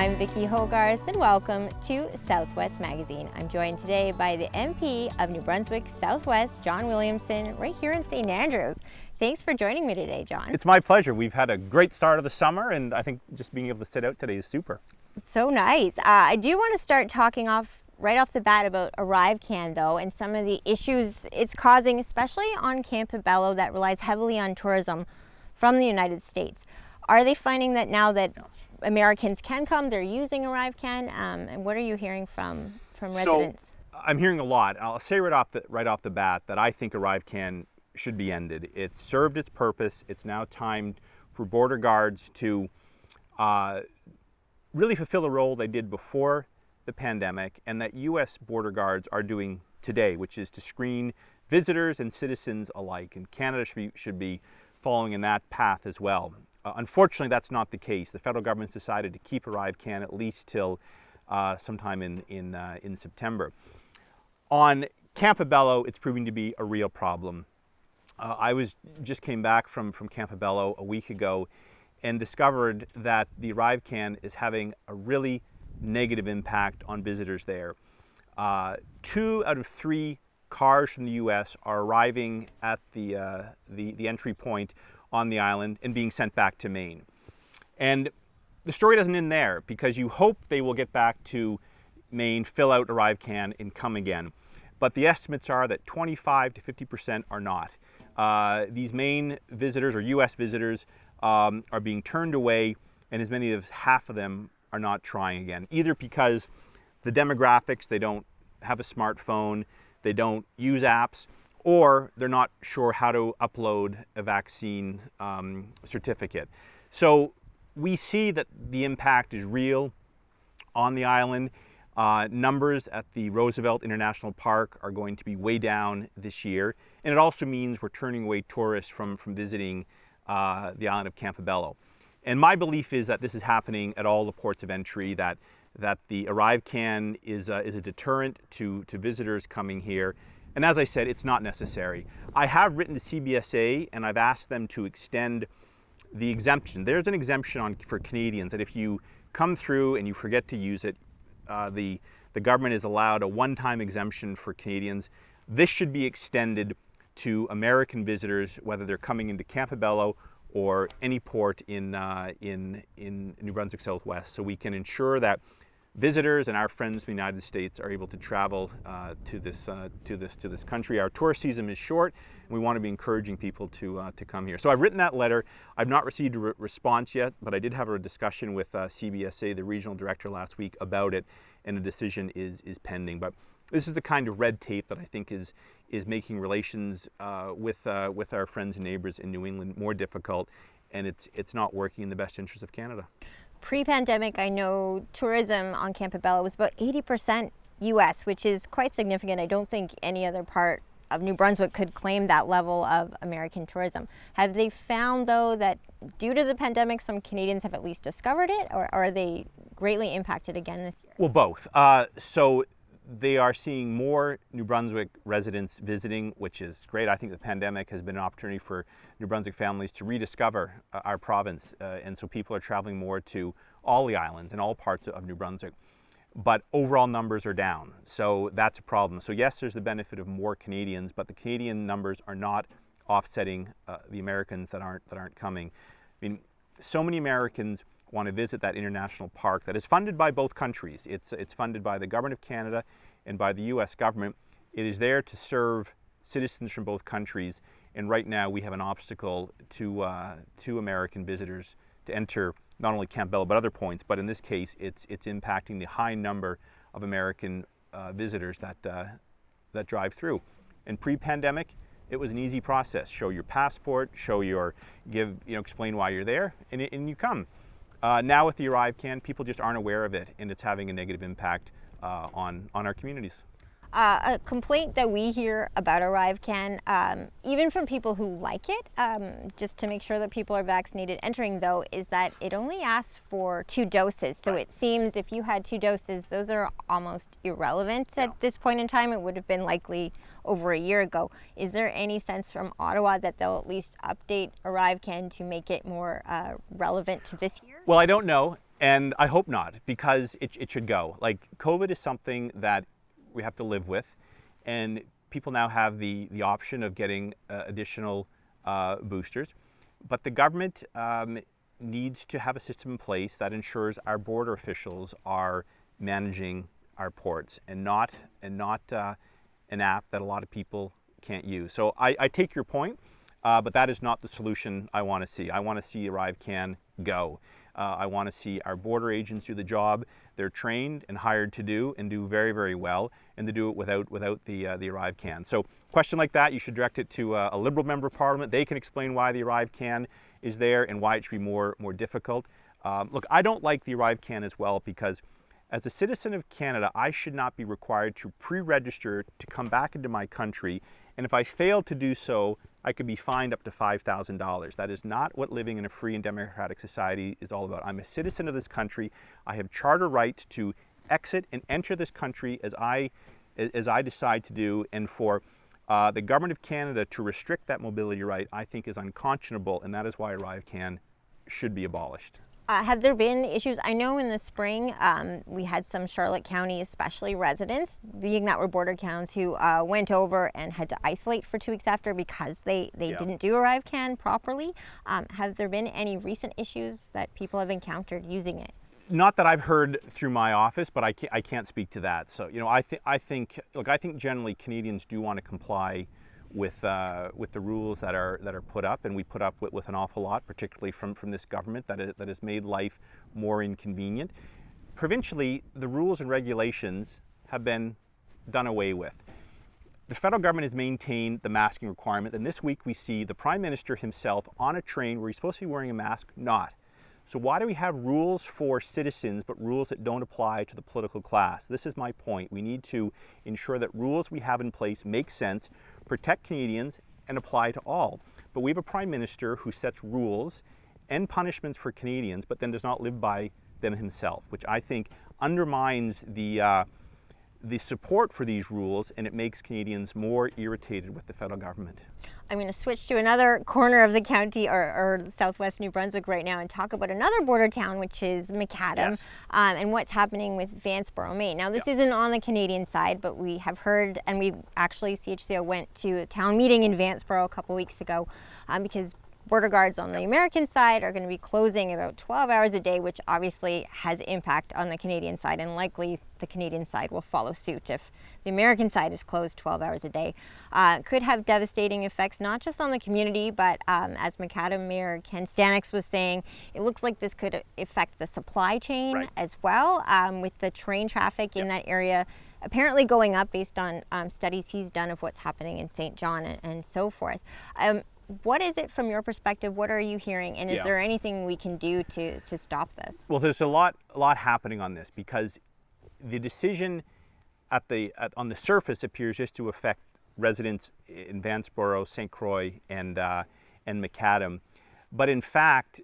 I'm Vicki Hogarth and welcome to Southwest Magazine. I'm joined today by the MP of New Brunswick Southwest, John Williamson, right here in St. Andrews. Thanks for joining me today, John. It's my pleasure. We've had a great start of the summer and I think just being able to sit out today is super. It's so nice. I do want to start talking right off the bat about ArriveCAN though, and some of the issues it's causing, especially on Campobello that relies heavily on tourism from the United States. Are they finding that now that Americans can come, they're using ArriveCAN, and what are you hearing from residents? So I'm hearing a lot. I'll say right off the bat that I think ArriveCAN should be ended. It's served its purpose. It's now time for border guards to really fulfill a role they did before the pandemic and that U.S. border guards are doing today, which is to screen visitors and citizens alike. And Canada should be following in that path as well. Unfortunately, that's not the case. The federal government's decided to keep ArriveCAN at least till sometime in September. On Campobello, it's proving to be a real problem. I just came back from Campobello a week ago and discovered that the ArriveCAN is having a really negative impact on visitors there. 2 out of 3 cars from the U.S. are arriving at the entry point on the island and being sent back to Maine. And the story doesn't end there because you hope they will get back to Maine, fill out ArriveCAN and come again. But the estimates are that 25 to 50% are not. These Maine visitors or U.S. visitors are being turned away, and as many as half of them are not trying again, either because the demographics, they don't have a smartphone, they don't use apps, or they're not sure how to upload a vaccine certificate. So we see that the impact is real on the island. Numbers at the Roosevelt International Park are going to be way down this year. And it also means we're turning away tourists from visiting the island of Campobello. And my belief is that this is happening at all the ports of entry, that the ArriveCAN is a deterrent to visitors coming here. And as I said, it's not necessary. I have written to CBSA and I've asked them to extend the exemption. There's an exemption for Canadians that if you come through and you forget to use it, the government is allowed a one-time exemption for Canadians. This should be extended to American visitors, whether they're coming into Campobello or any port in New Brunswick Southwest, so we can ensure that visitors and our friends from the United States are able to travel to this country. Our tourist season is short, and we want to be encouraging people to come here. So I've written that letter. I've not received a response yet, but I did have a discussion with CBSA, the regional director, last week about it, and a decision is pending. But this is the kind of red tape that I think is making relations with our friends and neighbors in New England more difficult, and it's not working in the best interest of Canada. Pre-pandemic, I know tourism on Campobello was about 80% U.S., which is quite significant. I don't think any other part of New Brunswick could claim that level of American tourism. Have they found, though, that due to the pandemic, some Canadians have at least discovered it, or are they greatly impacted again this year? Well, both. So they are seeing more New Brunswick residents visiting, which is great. I think the pandemic has been an opportunity for New Brunswick families to rediscover our province, and so people are traveling more to all the islands and all parts of New Brunswick. But overall numbers are down, so that's a problem. So yes, there's the benefit of more Canadians, but the Canadian numbers are not offsetting the Americans that aren't coming. I mean, so many Americans want to visit that international park that is funded by both countries. It's funded by the Government of Canada and by the U.S. government. It is there to serve citizens from both countries, and right now we have an obstacle to American visitors to enter not only Campobello but other points. But in this case, it's impacting the high number of American visitors that drive through. And pre-pandemic, it was an easy process. Show your passport, explain why you're there, and you come. Now with the ArriveCAN, people just aren't aware of it, and it's having a negative impact on our communities. A complaint that we hear about ArriveCAN, even from people who like it, just to make sure that people are vaccinated entering though, is that it only asks for 2 doses. So it seems if you had 2 doses, those are almost irrelevant at this point in time. It would have been likely over a year ago. Is there any sense from Ottawa that they'll at least update ArriveCAN to make it more relevant to this year? Well, I don't know. And I hope not, because it should go. Like, COVID is something that we have to live with, and people now have the option of getting additional boosters. But the government needs to have a system in place that ensures our border officials are managing our ports, and not an app that a lot of people can't use. So I take your point, but that is not the solution I want to see. I want to see ArriveCAN go. I want to see our border agents do the job they're trained and hired to do, and do very, very well, and to do it without the ArriveCAN. So question like that, you should direct it to a Liberal member of Parliament. They can explain why the ArriveCAN is there and why it should be more difficult. Look, I don't like the ArriveCAN as well, because as a citizen of Canada, I should not be required to pre-register to come back into my country, and if I fail to do so, I could be fined up to $5,000. That is not what living in a free and democratic society is all about. I'm a citizen of this country. I have charter rights to exit and enter this country as I decide to do, and for the Government of Canada to restrict that mobility right, I think is unconscionable, and that is why ArriveCAN should be abolished. Have there been issues? I know in the spring we had some Charlotte County, especially residents, being that were border towns, who went over and had to isolate for 2 weeks after because they didn't do ArriveCAN properly. Has there been any recent issues that people have encountered using it? Not that I've heard through my office, but I can't speak to that. So, you know, I think generally Canadians do want to comply with the rules that are put up, and we put up with an awful lot, particularly from this government that has made life more inconvenient. Provincially, the rules and regulations have been done away with. The federal government has maintained the masking requirement, and this week we see the Prime Minister himself on a train where he's supposed to be wearing a mask, not. So why do we have rules for citizens but rules that don't apply to the political class? This is my point. We need to ensure that rules we have in place make sense, protect Canadians, and apply to all. But we have a Prime Minister who sets rules and punishments for Canadians, but then does not live by them himself, which I think undermines the support for these rules, and it makes Canadians more irritated with the federal government. I'm going to switch to another corner of the county, or southwest New Brunswick right now, and talk about another border town, which is Macadam, Yes. And what's happening with Vanceboro, Maine. Now, this isn't on the Canadian side, but we have heard, and we actually, CHCO went to a town meeting in Vanceboro a couple weeks ago, because border guards on the American side are going to be closing about 12 hours a day, which obviously has impact on the Canadian side, and likely the Canadian side will follow suit if the American side is closed 12 hours a day. Could have devastating effects, not just on the community, but as Macadam Mayor Ken Stanix was saying, it looks like this could affect the supply chain as well, with the train traffic in that area apparently going up based on studies he's done of what's happening in St. John and so forth. What is it from your perspective? What are you hearing? And is there anything we can do to stop this? Well, there's a lot happening on this, because the decision on the surface appears just to affect residents in Vanceboro, St. Croix, and Macadam. But in fact,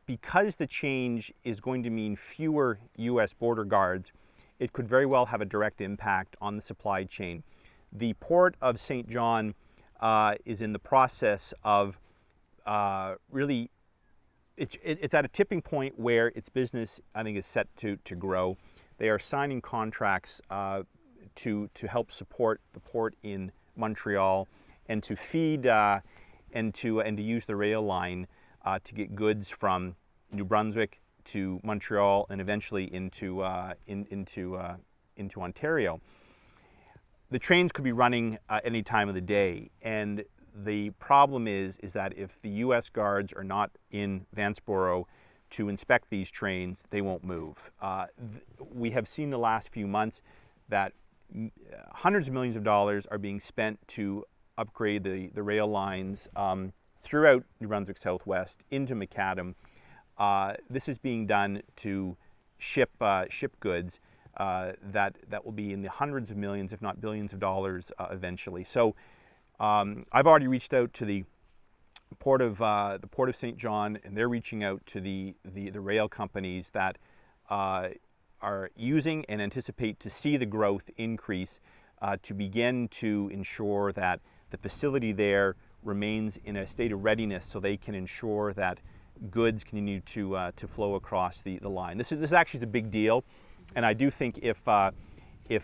because the change is going to mean fewer U.S. border guards, it could very well have a direct impact on the supply chain. The port of St. John is in the process of really, it's at a tipping point where its business, I think, is set to grow. They are signing contracts to help support the port in Montreal, and to feed and to use the rail line to get goods from New Brunswick to Montreal and eventually into Ontario. The trains could be running any time of the day, and the problem is that if the U.S. guards are not in Vanceboro to inspect these trains, they won't move. We have seen the last few months that hundreds of millions of dollars are being spent to upgrade the rail lines throughout New Brunswick Southwest into Macadam. This is being done to ship goods that will be in the hundreds of millions, if not billions of dollars eventually. So I've already reached out to the port of St. John, and they're reaching out to the rail companies that are using and anticipate to see the growth increase to begin to ensure that the facility there remains in a state of readiness, so they can ensure that goods continue to flow across the line. This actually is a big deal, and I do think if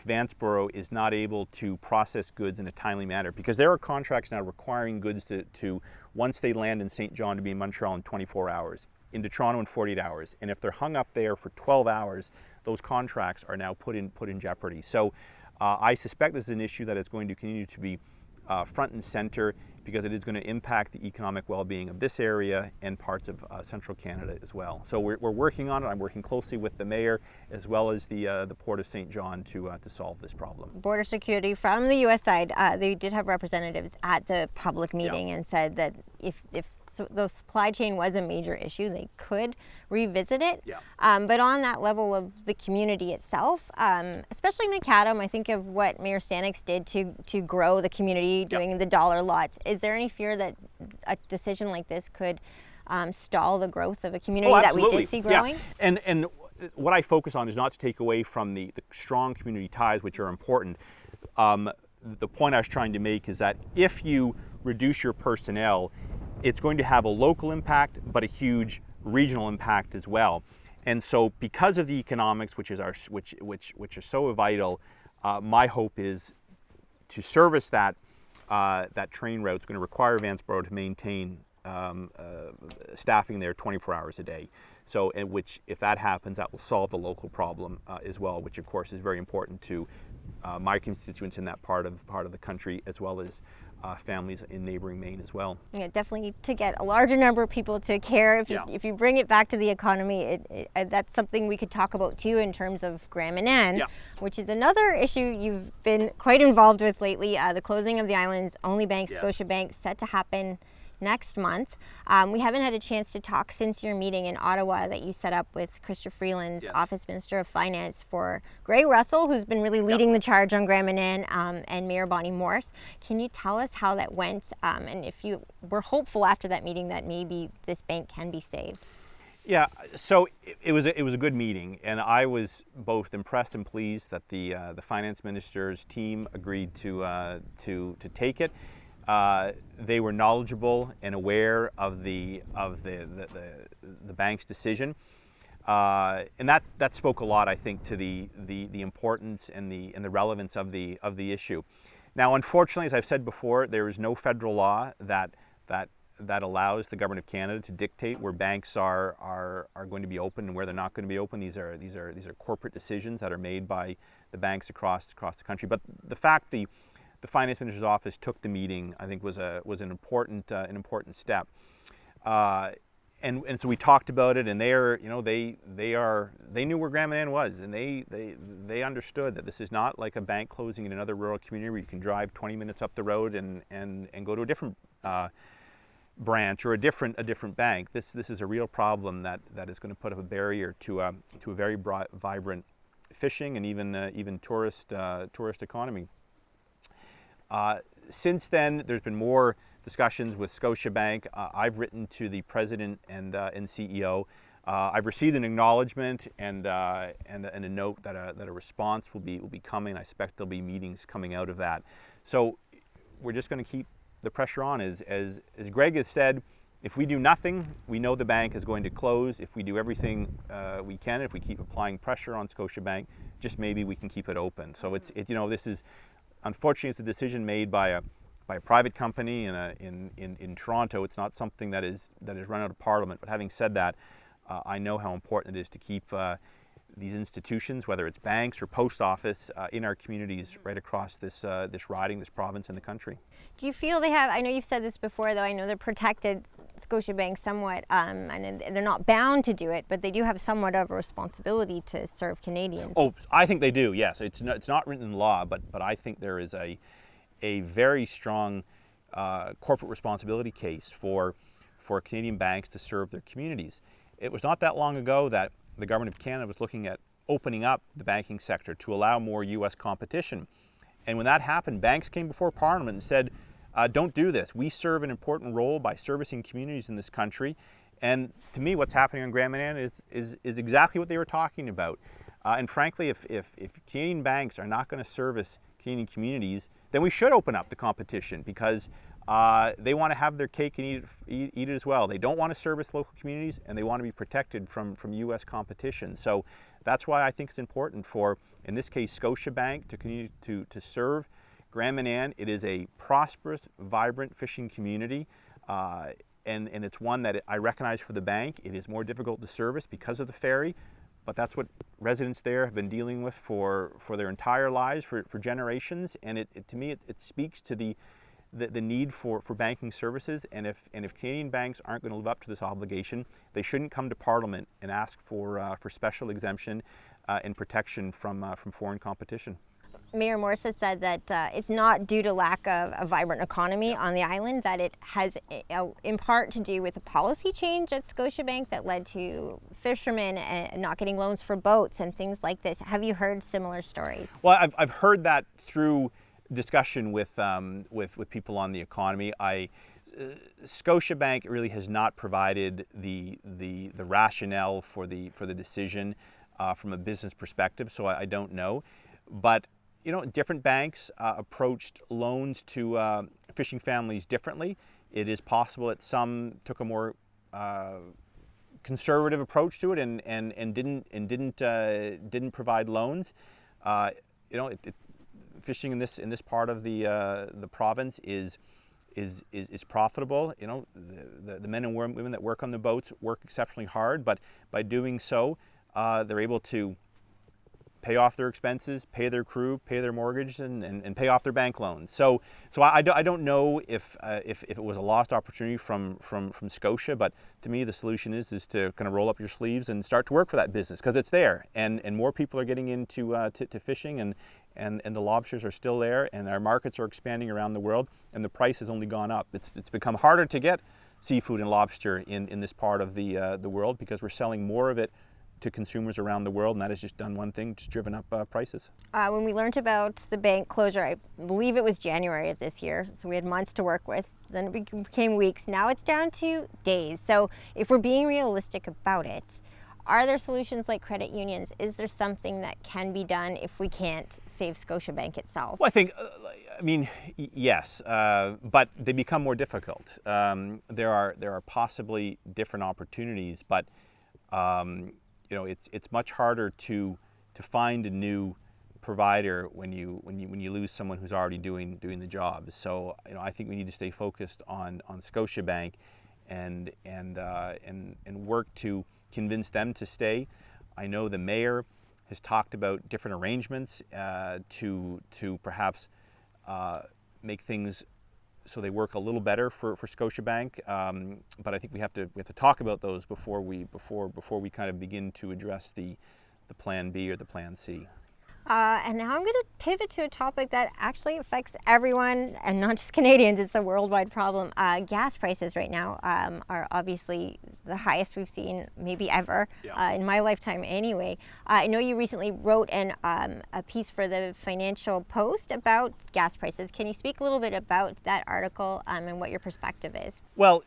Vanceboro is not able to process goods in a timely manner, because there are contracts now requiring goods to once they land in St. John to be in Montreal in 24 hours, into Toronto in 48 hours, and if they're hung up there for 12 hours, those contracts are now put in jeopardy. So I suspect this is an issue that is going to continue to be front and center, because it is going to impact the economic well-being of this area and parts of central Canada as well. So we're working on it. I'm working closely with the mayor as well as the Port of St. John to solve this problem. Border security from the U.S. side, they did have representatives at the public meeting and said that if the supply chain was a major issue, they could revisit it. But on that level of the community itself, especially Macadam, I think of what Mayor Stanix did to grow the community, doing the dollar lots. Is there any fear that a decision like this could stall the growth of a community that we did see growing? Yeah. And what I focus on is not to take away from the strong community ties, which are important. The point I was trying to make is that if you reduce your personnel, it's going to have a local impact, but a huge regional impact as well. And so, because of the economics, which are so vital, my hope is to service that train route. It's going to require Vanceboro to maintain staffing there 24 hours a day. So, which, if that happens, that will solve the local problem as well, which of course is very important to my constituents in that part of the country, as well as families in neighboring Maine as well. Yeah, definitely to get a larger number of people to care. If you bring it back to the economy, that's something we could talk about too in terms of Grand Manan, which is another issue you've been quite involved with lately. The closing of the island's only bank, Scotiabank, set to happen next month. We haven't had a chance to talk since your meeting in Ottawa that you set up with Chrystia Freeland's Office Minister of Finance for Greg Russell, who's been really leading the charge on Grand Manan, and Mayor Bonnie Morse. Can you tell us how that went, and if you were hopeful after that meeting that maybe this bank can be saved? Yeah, so it was a good meeting, and I was both impressed and pleased that the finance minister's team agreed to take it. They were knowledgeable and aware of the bank's decision, and that spoke a lot, I think, to the importance and the relevance of the issue. Now, unfortunately, as I've said before, there is no federal law that allows the government of Canada to dictate where banks are going to be open and where they're not going to be open. These are corporate decisions that are made by the banks across the country. But the fact the finance minister's office took the meeting, I think, was an important step. And so we talked about it, and they knew where Grand Manan was, and they understood that this is not like a bank closing in another rural community where you can drive 20 minutes up the road and go to a different branch or a different bank. This is a real problem that is going to put up a barrier to a very vibrant fishing and even tourist economy. Since then, there's been more discussions with Scotiabank. I've written to the president and CEO. I've received an acknowledgement and a note that a response will be coming. I expect there'll be meetings coming out of that. So we're just going to keep the pressure on. As Greg has said, if we do nothing, we know the bank is going to close. If we do everything we can, if we keep applying pressure on Scotiabank, just maybe we can keep it open. So this is. Unfortunately, it's a decision made by a private company in Toronto. It's not something that is run out of Parliament. But having said that, I know how important it is to keep these institutions, whether it's banks or post office, in our communities right across this riding, this province, and the country. Do you feel they have? I know you've said this before, though. I know they're protected, Scotiabank, somewhat, and they're not bound to do it, but they do have somewhat of a responsibility to serve Canadians. Oh, I think they do. Yes, it's not written in law, but I think there is a very strong corporate responsibility case for Canadian banks to serve their communities. It was not that long ago that the government of Canada was looking at opening up the banking sector to allow more U.S. competition. And when that happened, banks came before Parliament and said, don't do this. We serve an important role by servicing communities in this country. And to me, what's happening on Grand Manan is exactly what they were talking about. And frankly, if Canadian banks are not going to service Canadian communities, then we should open up the competition, because they want to have their cake and eat it as well. They don't want to service local communities, and they want to be protected from U.S. competition. So that's why I think it's important for, in this case, Scotiabank to continue to serve Grand Manan. It is a prosperous, vibrant fishing community, and it's one that I recognize for the bank. It is more difficult to service because of the ferry, but that's what residents there have been dealing with for their entire lives, for generations. And to me, it speaks to the need for banking services. And if Canadian banks aren't going to live up to this obligation, they shouldn't come to Parliament and ask for special exemption and protection from foreign competition. Mayor Morse has said that it's not due to lack of a vibrant economy on the island, that it has in part to do with a policy change at Scotiabank that led to fishermen not getting loans for boats and things like this. Have you heard similar stories? Well, I've heard that through discussion with people on the economy. Scotiabank really has not provided the rationale for the decision from a business perspective, so I don't know. But different banks approached loans to fishing families differently. It is possible that some took a more conservative approach to it and didn't provide loans. Fishing in this part of the province is profitable. The men and women that work on the boats work exceptionally hard, but by doing so, they're able to pay off their expenses, pay their crew, pay their mortgage, and pay off their bank loans. So I don't know if it was a lost opportunity from Scotia, but to me the solution is to kind of roll up your sleeves and start to work for that business, because it's there, and more people are getting into to fishing, and the lobsters are still there, and our markets are expanding around the world, and the price has only gone up. It's become harder to get seafood and lobster in this part of the world, because we're selling more of it to consumers around the world, and that has just done one thing, just driven up prices. When we learned about the bank closure, I believe it was January of this year, so we had months to work with. Then it became weeks. Now it's down to days. So if we're being realistic about it, are there solutions like credit unions? Is there something that can be done if we can't save Scotiabank itself? Well, I think, yes, but they become more difficult. There are possibly different opportunities, but it's much harder to find a new provider when you lose someone who's already doing the job. So I think we need to stay focused on Scotiabank and work to convince them to stay. I know the mayor has talked about different arrangements to perhaps make things so they work a little better for Scotiabank, but I think we have to talk about those before we kind of begin to address the plan B or the plan C. And now I'm going to pivot to a topic that actually affects everyone, and not just Canadians. It's a worldwide problem. Gas prices right now are obviously the highest we've seen maybe ever, in my lifetime anyway. I know you recently wrote a piece for the Financial Post about gas prices. Can you speak a little bit about that article and what your perspective is? Well,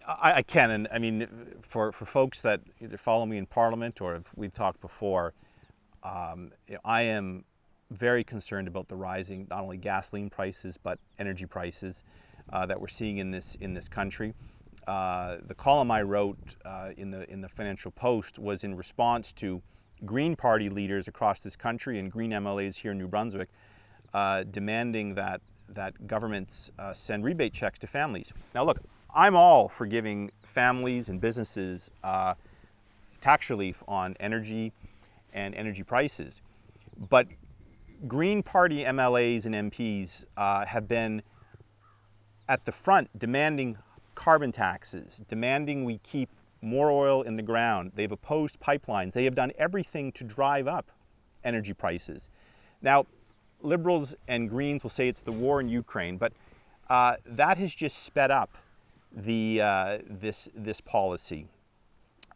I can, and I mean, for folks that either follow me in Parliament or we've talked before, I am very concerned about the rising not only gasoline prices but energy prices that we're seeing in this country. The column I wrote in the Financial Post was in response to Green Party leaders across this country and Green MLAs here in New Brunswick demanding that governments send rebate checks to families. Now look, I'm all for giving families and businesses tax relief on energy and energy prices, but Green Party MLAs and MPs have been at the front demanding carbon taxes, demanding we keep more oil in the ground. They've opposed pipelines. They have done everything to drive up energy prices. Now, Liberals and Greens will say it's the war in Ukraine, but that has just sped up this policy.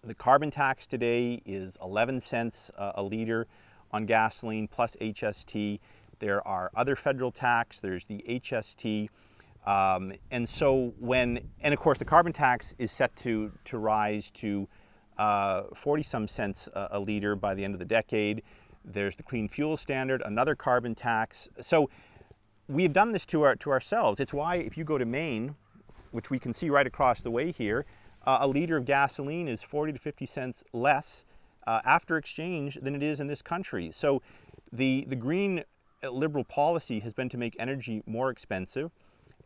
The carbon tax today is 11 cents a liter on gasoline plus HST. There are other federal tax. There's the HST. And of course the carbon tax is set to rise to 40-some cents a liter by the end of the decade. There's the clean fuel standard, another carbon tax. So we've done this to ourselves. It's why if you go to Maine, which we can see right across the way here, a liter of gasoline is 40 to 50 cents less after exchange than it is in this country. So the green liberal policy has been to make energy more expensive,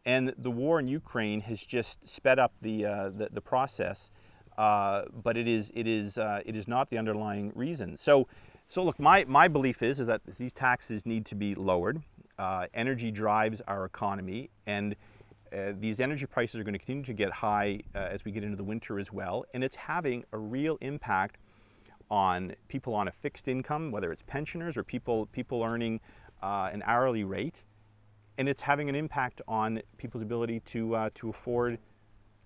and the war in Ukraine has just sped up the process. But it is not the underlying reason. So look, my belief is that these taxes need to be lowered. Energy drives our economy, and these energy prices are going to continue to get high as we get into the winter as well. And it's having a real impact on people on a fixed income, whether it's pensioners or people earning an hourly rate, and it's having an impact on people's ability to afford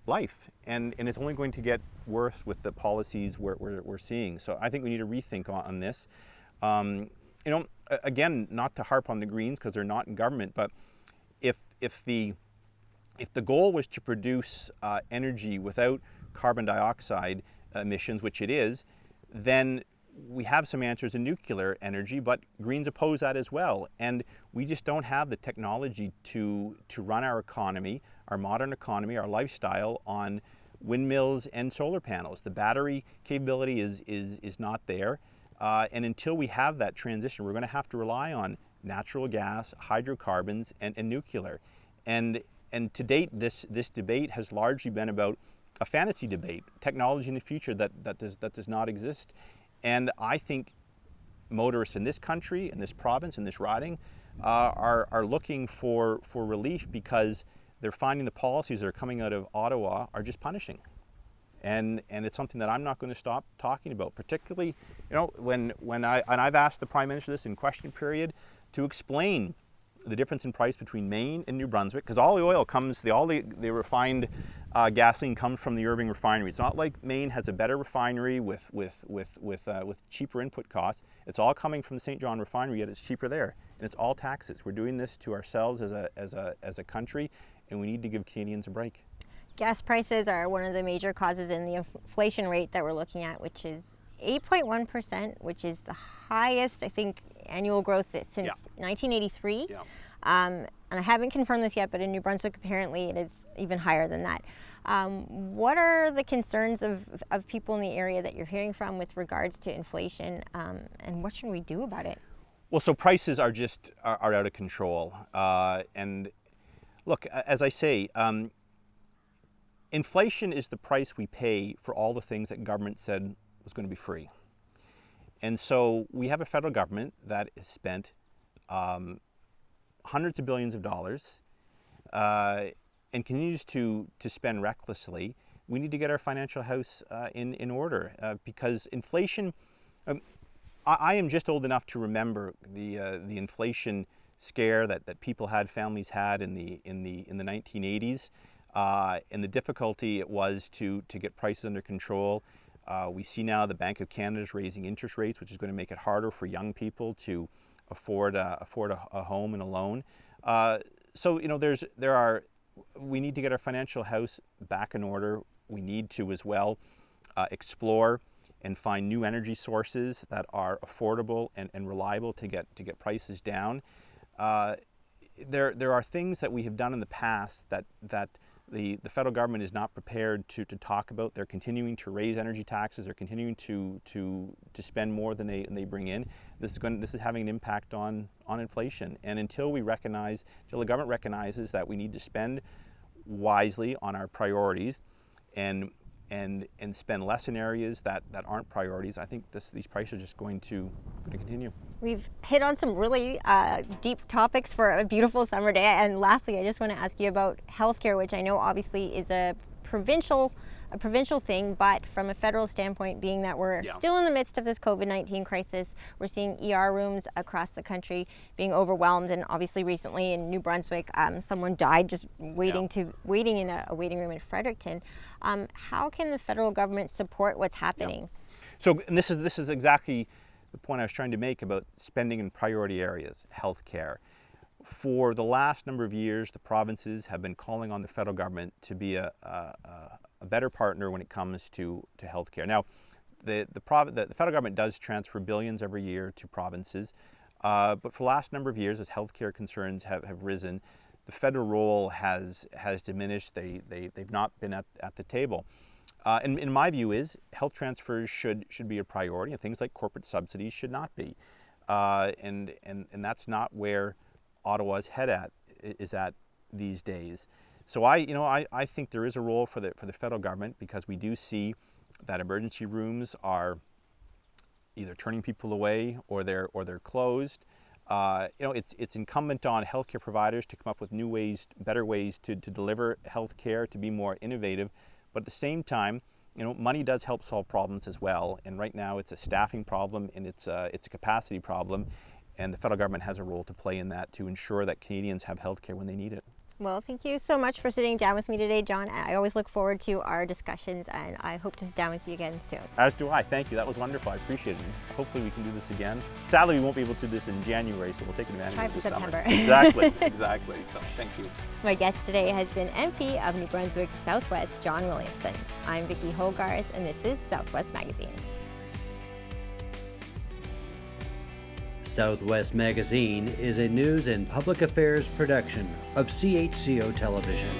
life, and it's only going to get worse with the policies we're seeing. So I think we need to rethink on this. Again, not to harp on the Greens because they're not in government, but if the goal was to produce energy without carbon dioxide emissions, which it is, then we have some answers in nuclear energy, but Greens oppose that as well. And we just don't have the technology to run our economy, our modern economy, our lifestyle on windmills and solar panels. The battery capability is not there. And until we have that transition, we're going to have to rely on natural gas, hydrocarbons, and nuclear. And to date, this debate has largely been about a fantasy debate, technology in the future that does not exist. And I think motorists in this country, in this province, in this riding, are looking for relief because they're finding the policies that are coming out of Ottawa are just punishing. And it's something that I'm not going to stop talking about, particularly, when I've asked the Prime Minister this in question period to explain the difference in price between Maine and New Brunswick, because all the oil comes, all the refined gasoline comes from the Irving refinery. It's not like Maine has a better refinery with cheaper input costs. It's all coming from the St. John refinery, yet it's cheaper there, and it's all taxes. We're doing this to ourselves as a country, and we need to give Canadians a break. Gas prices are one of the major causes in the inflation rate that we're looking at, which is 8.1%, which is the highest, I think, annual growth since 1983. Yeah. And I haven't confirmed this yet, but in New Brunswick, apparently it is even higher than that. What are the concerns of people in the area that you're hearing from with regards to inflation, and what should we do about it? Well, so prices are out of control. And look, as I say, inflation is the price we pay for all the things that government said was going to be free. And so we have a federal government that has spent hundreds of billions of dollars and continues to spend recklessly. We need to get our financial house in order because inflation. I am just old enough to remember the inflation scare that people had, families had in the 1980s, and the difficulty it was to get prices under control. We see now the Bank of Canada is raising interest rates, which is going to make it harder for young people to afford a home and a loan. So we need to get our financial house back in order. We need to as well explore and find new energy sources that are affordable and reliable to get prices down. There are things that we have done in the past that the federal government is not prepared to talk about. They're continuing to raise energy taxes. They're continuing to spend more than they bring in. This is having an impact on inflation. And until the government recognizes that we need to spend wisely on our priorities and spend less in areas that aren't priorities, I think these prices are just going to continue. We've hit on some really deep topics for a beautiful summer day. And lastly, I just want to ask you about healthcare, which I know obviously is a provincial thing, but from a federal standpoint, being that we're still in the midst of this COVID-19 crisis, we're seeing ER rooms across the country being overwhelmed. And obviously recently in New Brunswick, someone died just waiting in a waiting room in Fredericton. How can the federal government support what's happening? Yeah. So and this is exactly the point I was trying to make about spending in priority areas, healthcare. For the last number of years, the provinces have been calling on the federal government to be a better partner when it comes to healthcare. Now, the federal government does transfer billions every year to provinces, But for the last number of years, as healthcare concerns have risen, the federal role has diminished. They've not been at the table. And in my view is health transfers should be a priority, and things like corporate subsidies should not be. And that's not where Ottawa's head is at these days. So I think there is a role for the federal government, because we do see that emergency rooms are either turning people away or they're closed. It's incumbent on healthcare providers to come up with new ways, better ways to deliver healthcare, to be more innovative. But at the same time, money does help solve problems as well. And right now, it's a staffing problem and it's a capacity problem, and the federal government has a role to play in that, to ensure that Canadians have healthcare when they need it. Well, thank you so much for sitting down with me today, John. I always look forward to our discussions, and I hope to sit down with you again soon. As do I. Thank you. That was wonderful. I appreciate it. Hopefully we can do this again. Sadly, we won't be able to do this in January, so we'll take advantage Try of for the summer. September. Exactly. So thank you. My guest today has been MP of New Brunswick Southwest, John Williamson. I'm Vicki Hogarth, and this is Southwest Magazine. Southwest Magazine is a news and public affairs production of CHCO Television.